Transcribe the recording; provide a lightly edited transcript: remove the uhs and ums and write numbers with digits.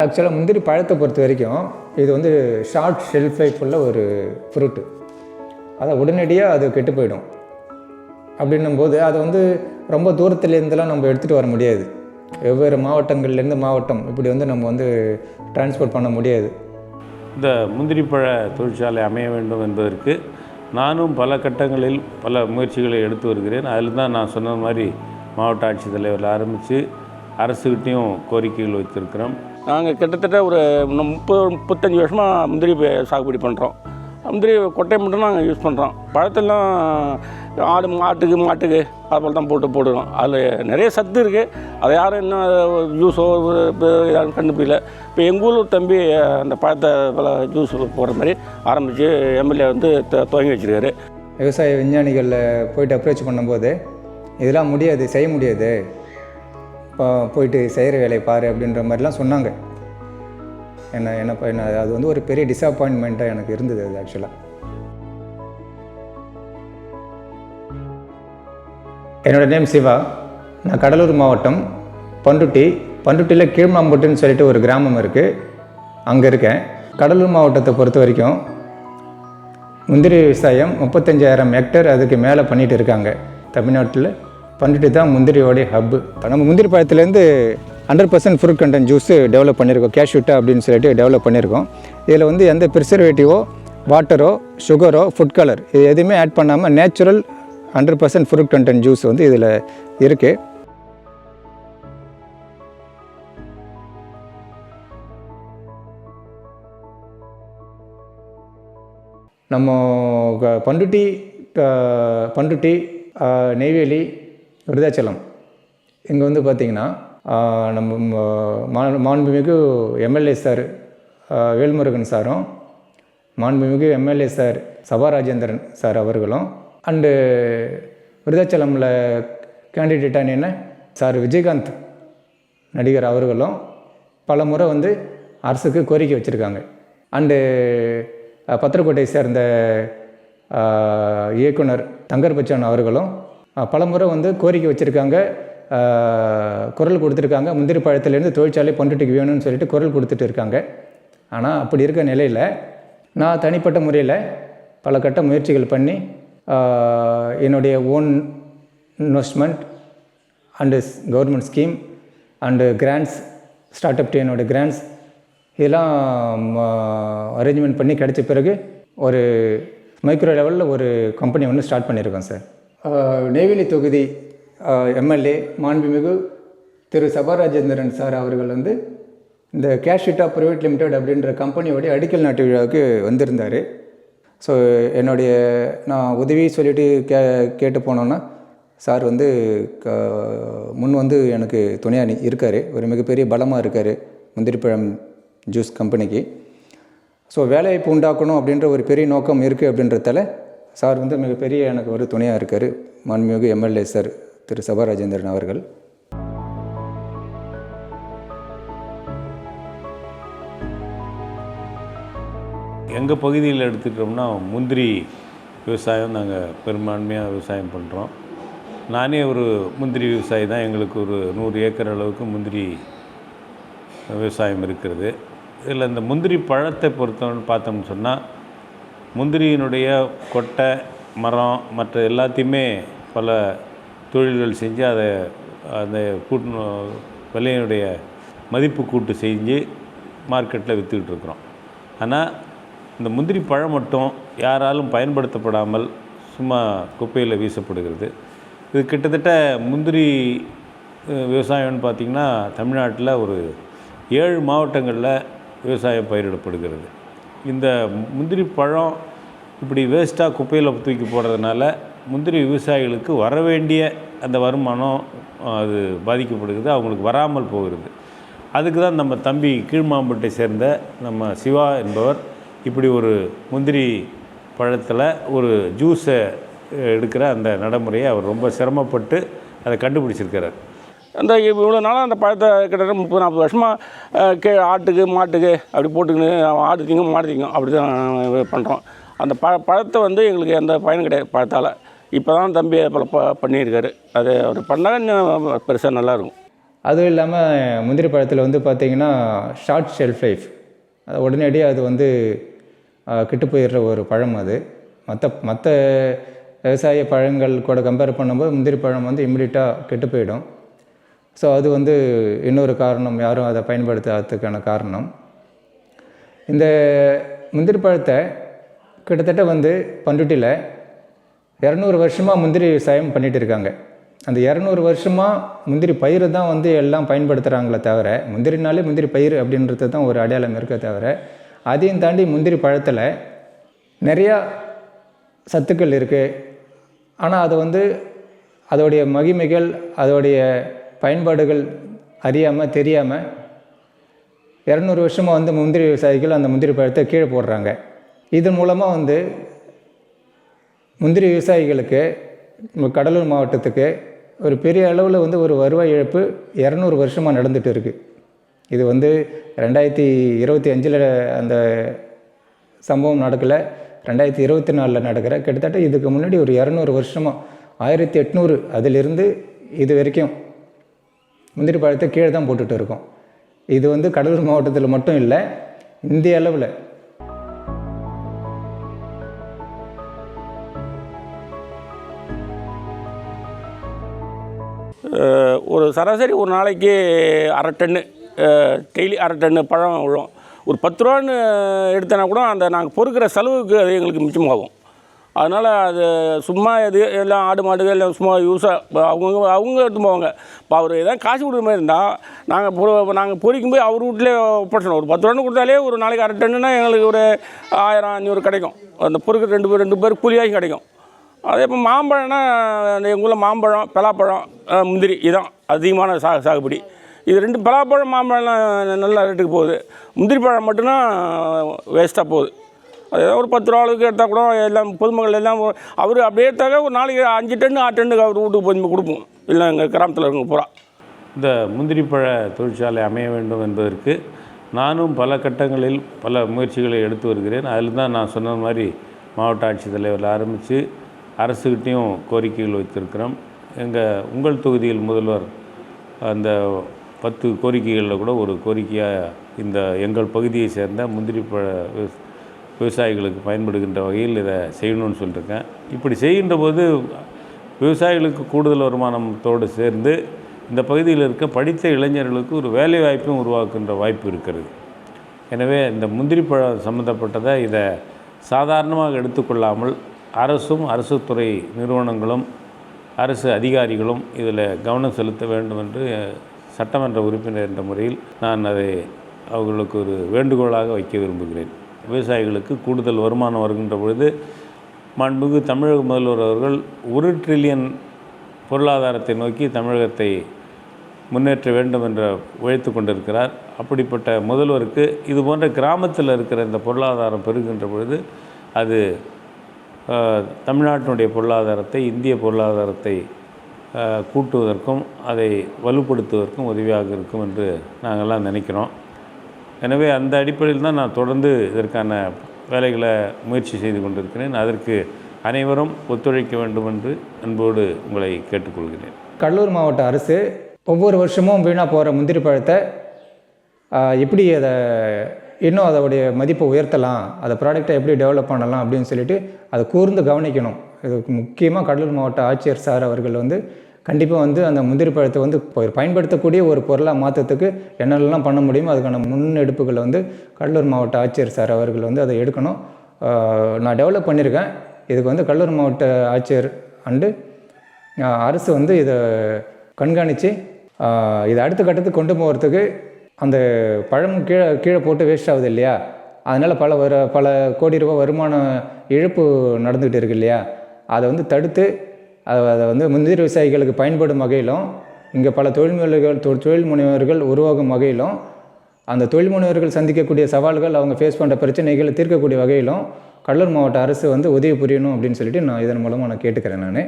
ஆக்சுவலாக முந்திரி பழத்தை பொறுத்த வரைக்கும் இது வந்து ஷார்ட் ஷெல்ஃப் லைஃப் உள்ள ஒரு ஃப்ரூட்டு. அதை உடனடியாக அது கெட்டு போயிடும். அப்படின்னும்போது அதை வந்து ரொம்ப தூரத்துலேருந்துலாம் நம்ம எடுத்துகிட்டு வர முடியாது. வெவ்வேறு மாவட்டங்கள்லேருந்து மாவட்டம் இப்படி வந்து நம்ம வந்து டிரான்ஸ்போர்ட் பண்ண முடியாது. இந்த முந்திரி பழ தொழிற்சாலை அமைய வேண்டும் என்பதற்கு நானும் பல கட்டங்களில் பல முயற்சிகளை எடுத்து வருகிறேன். அதில் தான் நான் சொன்ன மாதிரி மாவட்ட ஆட்சித்தலைவரில் ஆரம்பித்து அரசுக்கிட்டையும் கோரிக்கைகள் வைத்திருக்கிறோம். நாங்கள் கிட்டத்தட்ட ஒரு 30-35 வருஷமாக முந்திரி சாகுபடி பண்ணுறோம். முந்திரி கொட்டையை மட்டும் நாங்கள் யூஸ் பண்ணுறோம். பழத்தெல்லாம் ஆடு மாட்டுக்கு அது போல் தான் போடுறோம். அதில் நிறைய சத்து இருக்குது. அதை யாரும் இன்னும் ஜூஸோ யாரும் கண்டுபிடிக்கல. இப்போ எங்கள் ஊரில் தம்பி அந்த பழத்தை பல ஜூஸ் போடுற மாதிரி ஆரம்பித்து எம்எல்ஏ வந்து துவங்கி வச்சுருக்காரு. விவசாய விஞ்ஞானிகளில் போயிட்டு அப்ரோச் பண்ணும்போது இதெல்லாம் முடியாது, செய்ய முடியாது, போயிட்டு செய்கிற வேலையை பாரு அப்படின்ற மாதிரிலாம் சொன்னாங்க. என்ன அது வந்து ஒரு பெரிய டிஸப்பாயின்மெண்ட்டாக எனக்கு இருந்தது. அது ஆக்சுவலாக என்னோடய நேம் சிவா. நான் கடலூர் மாவட்டம் பண்ருட்டியில் கீழ்மாம்பட்டுன்னு சொல்லிட்டு ஒரு கிராமம் இருக்குது, அங்கே இருக்கேன். கடலூர் மாவட்டத்தை பொறுத்த வரைக்கும் முந்திரி விவசாயம் 35,000 ஹெக்டேர் அதுக்கு மேலே பண்ணிகிட்டு இருக்காங்க. தமிழ்நாட்டில் பண்ருட்டி தான் முந்திரியோடைய ஹப்பு. நம்ம முந்திரி பழத்துலேருந்து 100% ஃப்ரூட் கண்டென்ட் ஜூஸு டெவலப் பண்ணியிருக்கோம். கேஷ்யூட்டா அப்படின்னு சொல்லிட்டு டெவலப் பண்ணியிருக்கோம். இதில் வந்து எந்த ப்ரிசர்வேட்டிவோ, வாட்டரோ, சுகரோ, ஃபுட் கலர் இது எதுவுமே ஆட் பண்ணாமல் நேச்சுரல் 100% ஃப்ரூட் கண்டென்ட் ஜூஸ் வந்து இதில் இருக்குது. நம்ம பண்ருட்டி, நெய்வேலி, விருதாச்சலம் இங்கே வந்து பார்த்திங்கன்னா நம்ம மாண்புமிகு எம்எல்ஏ சார் வேல்முருகன் சாரும், மாண்புமிகு எம்எல்ஏ சார் சபா ராஜேந்திரன் சார் அவர்களும், அண்டு விருதாச்சலமில் கேண்டிடேட்டான என்ன சார் விஜயகாந்த் நடிகர் அவர்களும் பல முறை வந்து அரசுக்கு கோரிக்கை வச்சுருக்காங்க. அண்டு பத்திரக்கோட்டையை சேர்ந்த இயக்குனர் தங்கர் பச்சான் அவர்களும் பல முறை வந்து கோரிக்கை வச்சுருக்காங்க, குரல் கொடுத்துருக்காங்க. முந்திரி பழத்திலேருந்து தொழிற்சாலை பண்ருட்டிக்கு வேணும்னு சொல்லிட்டு குரல் கொடுத்துட்டு இருக்காங்க. ஆனால் அப்படி இருக்க நிலையில் நான் தனிப்பட்ட முறையில் பல கட்ட முயற்சிகள் பண்ணி என்னுடைய own investment and government scheme and grants, start up என்னோடய கிராண்ட்ஸ் இதெல்லாம் அரேஞ்ச்மெண்ட் பண்ணி கிடைச்ச பிறகு ஒரு மைக்ரோ லெவலில் ஒரு கம்பெனி ஒன்று ஸ்டார்ட் பண்ணியிருக்கோம் சார். நெய்வேலி தொகுதி எம்எல்ஏ மாண்புமிகு திரு சபா ராஜேந்திரன் சார் அவர்கள் வந்து இந்த கேஷ்யூட்டா ப்ரைவேட் லிமிடெட் அப்படின்ற கம்பெனியோடைய அடிக்கல் நாட்டு விழாவுக்கு வந்திருந்தார். ஸோ நான் உதவி சொல்லிவிட்டு கேட்டு போனோன்னா சார் வந்து முன் வந்து எனக்கு துணையாக இருக்கார். ஒரு மிகப்பெரிய பலமாக இருக்கார் முந்திரிப்பழம் ஜூஸ் கம்பெனிக்கு. ஸோ வேலைவாய்ப்பு உண்டாக்கணும் அப்படின்ற ஒரு பெரிய நோக்கம் இருக்குது அப்படின்றதால சார் வந்து மிகப்பெரிய எனக்கு ஒரு துணையாக இருக்கார் மாண்புமிகு எம்எல்ஏ சார் திரு சபா ராஜேந்திரன் அவர்கள். எங்கள் பகுதியில் எடுத்துக்கிட்டோம்னா முந்திரி விவசாயம் நாங்கள் பெரும்பான்மையாக விவசாயம் பண்ணுறோம். நானே ஒரு முந்திரி விவசாயி தான். எங்களுக்கு ஒரு 100 ஏக்கர் அளவுக்கு முந்திரி விவசாயம் இருக்கிறது. இதில் இந்த முந்திரி பழத்தை பொறுத்தவரை பார்த்தோம்னு சொன்னால் முந்திரியினுடைய கொட்டை, மரம் மற்ற எல்லாத்தையுமே பல தொழில்கள் செஞ்சு அதை அந்த விலையினுடைய மதிப்பு கூட்டு செஞ்சு மார்க்கெட்டில் விற்றுக்கிட்டு இருக்கிறோம். ஆனால் இந்த முந்திரி பழம் மட்டும் யாராலும் பயன்படுத்தப்படாமல் சும்மா குப்பையில் வீசப்படுகிறது. இது கிட்டத்தட்ட முந்திரி விவசாயம்னு பார்த்திங்கன்னா தமிழ்நாட்டில் ஒரு 7 மாவட்டங்களில் விவசாயம் பயிரிடப்படுகிறது. இந்த முந்திரி பழம் இப்படி வேஸ்ட்டாக குப்பையில் தூக்கி போடுறதுனால முந்திரி விவசாயிகளுக்கு வர வேண்டிய அந்த வருமானம் அது பாதிக்கப்படுகிறது, அவங்களுக்கு வராமல் போகிறது. அதுக்கு தான் நம்ம தம்பி கீழ்மாம்பட்டை சேர்ந்த நம்ம சிவா என்பவர் இப்படி ஒரு முந்திரி பழத்தில் ஒரு ஜூஸை எடுக்கிற அந்த நடைமுறையை அவர் ரொம்ப சிரமப்பட்டு அதை கண்டுபிடிச்சிருக்கிறார். அந்த இவ்வளோ நாளாக அந்த பழத்தை கிட்டத்தட்ட 30-40 வருஷமாக ஆட்டுக்கு மாட்டுக்கு அப்படி போட்டுக்கின்னு ஆடு திங்கும் மாடு திங்கும் அப்படி தான் பண்ணுறோம். அந்த பழத்தை வந்து எங்களுக்கு எந்த பயனும் கிடையாது பழத்தால். இப்போ தான் தம்பி பல பண்ணியிருக்காரு. அது அவர் பண்ணால் இன்னும் பெருசாக நல்லாயிருக்கும். அதுவும் இல்லாமல் முந்திரி பழத்தில் வந்து பார்த்திங்கன்னா ஷார்ட் ஷெல்ஃப் லைஃப், அது உடனடியாக அது வந்து கெட்டு போயிடுற ஒரு பழம். அது மற்ற விவசாய பழங்கள் கூட கம்பேர் பண்ணும்போது முந்திரி பழம் வந்து இம்மிடியட்டாக கெட்டு போயிடும். ஸோ அது வந்து இன்னொரு காரணம், யாரும் அதை பயன்படுத்தாததுக்கான காரணம். இந்த முந்திரி பழத்தை கிட்டத்தட்ட வந்து பண்ருட்டியில் 200 வருஷமாக முந்திரி விவசாயம் பண்ணிகிட்டு இருக்காங்க. அந்த 200 வருஷமாக முந்திரி பயிர் தான் வந்து எல்லாம் பயன்படுத்துகிறாங்களே தவிர, முந்திரினாலே முந்திரி பயிர் அப்படின்றது தான் ஒரு அடையாளம் இருக்க தவிர, அதையும் தாண்டி முந்திரி பழத்தில் நிறையா சத்துக்கள் இருக்குது. ஆனால் அது வந்து அதோடைய மகிமைகள், அதோடைய பயன்பாடுகள் அறியாமல் தெரியாமல் 200 வருஷமாக வந்து முந்திரி விவசாயிகள் அந்த முந்திரி பழத்தை கீழே போடுறாங்க. இதன் மூலமாக வந்து முந்திரி விவசாயிகளுக்கு கடலூர் மாவட்டத்துக்கு ஒரு பெரிய அளவில் வந்து ஒரு வருவாய் இழப்பு 200 வருஷமாக நடந்துகிட்டு இருக்குது. இது வந்து 2025 அந்த சம்பவம் நடக்கலை, 2024 நடக்கிற, கிட்டத்தட்ட இதுக்கு முன்னாடி ஒரு 200 வருஷமாக 1800 அதிலிருந்து இது வரைக்கும் முந்திரி பழத்தை கீழே தான் போட்டுட்டு இருக்கோம். இது வந்து கடலூர் மாவட்டத்தில் மட்டும் இல்லை, இந்திய அளவில். ஒரு சராசரி ஒரு நாளைக்கு 1/2 டன்னு, டெய்லி 1/2 டன்னு பழம் விழும். ஒரு 10 ரூபான்னு எடுத்தனா கூட அந்த நாங்கள் பொறுக்கிற செலவுக்கு அது எங்களுக்கு மிச்சமாகும். அதனால் அது சும்மா எல்லாம் ஆடு மாடுகள் எல்லாம் சும்மா யூஸாக அவங்க எடுத்து போவாங்க. இப்போ அவர் எதாவது காசு கொடுக்குற மாதிரி இருந்தால் நாங்கள் பொறிக்கும் போய் அவர் வீட்டிலே ஒப்படைச்சோம். ஒரு 10 ரூபான்னு கொடுத்தாலே ஒரு நாளைக்கு 1/2 டன்னுனா எங்களுக்கு ஒரு 1000-500 கிடைக்கும். அந்த பொறுக்கு 2 பேர் கூலியாகி கிடைக்கும். அதே இப்போ மாம்பழம்னா எங்கள் ஊரில் மாம்பழம், பலாப்பழம், முந்திரி இதான் அதிகமான சாகுபடி. இது 2 பலாப்பழம் மாம்பழம்லாம் நல்ல ரேட்டுக்கு போகுது. முந்திரி பழம் மட்டும்தான் வேஸ்ட்டாக போகுது. அது ஏதாவது ஒரு 10 ரூபா அளவுக்கு எடுத்தால் கூட எல்லாம் பொதுமக்கள் எல்லாம் அவர் அப்படியே எடுத்தாக்க ஒரு நாளைக்கு 5 டன்னு 6 டன்னுக்கு அவர் வீட்டுக்கு போய் கொடுப்போம். இல்லை எங்கள் கிராமத்தில் இருக்க பூரா. இந்த முந்திரிப்பழ தொழிற்சாலை அமைய வேண்டும் என்பதற்கு நானும் பல கட்டங்களில் பல முயற்சிகளை எடுத்து வருகிறேன். அதில் தான் நான் சொன்ன மாதிரி மாவட்ட ஆட்சித்தலைவரில் ஆரம்பித்து அரசுக்கிட்டையும் கோரிக்கைகள் வைத்திருக்கிறோம். உங்கள் தொகுதியில் முதல்வர் அந்த 10 கோரிக்கைகளில் கூட ஒரு கோரிக்கையாக இந்த எங்கள் பகுதியை சேர்ந்த முந்திரிப்பழ விவசாயிகளுக்கு பயன்படுகின்ற வகையில் இதை செய்யணும்னு சொல்லியிருக்கேன். இப்படி செய்கின்ற போது விவசாயிகளுக்கு கூடுதல் வருமானத்தோடு சேர்ந்து இந்த பகுதியில் இருக்க படித்த இளைஞர்களுக்கு ஒரு வேலை வாய்ப்பும் உருவாக்குகின்ற வாய்ப்பு இருக்கிறது. எனவே இந்த முந்திரிப்பழம் சம்மந்தப்பட்டதை இதை சாதாரணமாக எடுத்துக்கொள்ளாமல் அரசும் அரசு துறை நிறுவனங்களும் அரசு அதிகாரிகளும் இதில் கவனம் செலுத்த வேண்டும் என்று சட்டமன்ற உறுப்பினர் என்ற முறையில் நான் அதை அவர்களுக்கு ஒரு வேண்டுகோளாக வைக்க விரும்புகிறேன். விவசாயிகளுக்கு கூடுதல் வருமானம் வருகின்ற பொழுது மாண்புமிகு தமிழக முதல்வர் அவர்கள் 1 ட்ரில்லியன் பொருளாதாரத்தை நோக்கி தமிழகத்தை முன்னேற்ற வேண்டும் என்ற உழைத்து கொண்டிருக்கிறார். அப்படிப்பட்ட முதல்வருக்கு இது போன்ற கிராமத்தில் இருக்கிற இந்த பொருளாதாரம் பெறுகின்ற பொழுது அது தமிழ்நாட்டினுடைய பொருளாதாரத்தை, இந்திய பொருளாதாரத்தை கூட்டுவதற்கும் அதை வலுப்படுத்துவதற்கும் உதவியாக இருக்கும் என்று நாங்கள்லாம் நினைக்கிறோம். எனவே அந்த அடிப்படையில் தான் நான் தொடர்ந்து இதற்கான வேலைகளை முயற்சி செய்து கொண்டிருக்கிறேன். அதற்கு அனைவரும் ஒத்துழைக்க வேண்டும் என்று அன்போடு உங்களை கேட்டுக்கொள்கிறேன். கடலூர் மாவட்ட அரசு ஒவ்வொரு வருஷமும் வீணாக போகிற முந்திரி பழத்தை எப்படி அதை இன்னும் அதோடைய மதிப்பை உயர்த்தலாம், அதை ப்ராடக்டை எப்படி டெவலப் பண்ணலாம் அப்படின்னு சொல்லிட்டு அதை கூர்ந்து கவனிக்கணும். இதுக்கு முக்கியமாக கடலூர் மாவட்ட ஆட்சியர் சார் அவர்கள் வந்து கண்டிப்பாக வந்து அந்த முந்திரி பழத்தை வந்து பயன்படுத்தக்கூடிய ஒரு பொருளாக மாற்றத்துக்கு என்னெல்லாம் பண்ண முடியுமோ அதுக்கான முன்னெடுப்புகளை வந்து கடலூர் மாவட்ட ஆட்சியர் சார் அவர்கள் வந்து அதை எடுக்கணும். நான் டெவலப் பண்ணியிருக்கேன். இதுக்கு வந்து கடலூர் மாவட்ட ஆட்சியர் அண்டு அரசு வந்து இதை கண்காணித்து இதை அடுத்த கட்டத்துக்கு கொண்டு போகிறதுக்கு, அந்த பழம் கீழே போட்டு வேஸ்ட் ஆகுது இல்லையா, அதனால் பல கோடி ரூபா வருமான இழப்பு நடந்துகிட்டு இருக்கு இல்லையா, அதை வந்து தடுத்து அதை வந்து முந்திரி விவசாயிகளுக்கு பயன்படும் வகையிலும், இங்கே பல தொழில் முனைவர்கள் உருவாகும் வகையிலும், அந்த தொழில் முனைவர்கள் சந்திக்கக்கூடிய சவால்கள், அவங்க ஃபேஸ் பண்ணுற பிரச்சனைகளை தீர்க்கக்கூடிய வகையிலும் கடலூர் மாவட்ட அரசு வந்து உதவி புரியணும் அப்படின்னு சொல்லிட்டு நான் இதன் மூலமாக நான் கேட்டுக்கிறேன். நான்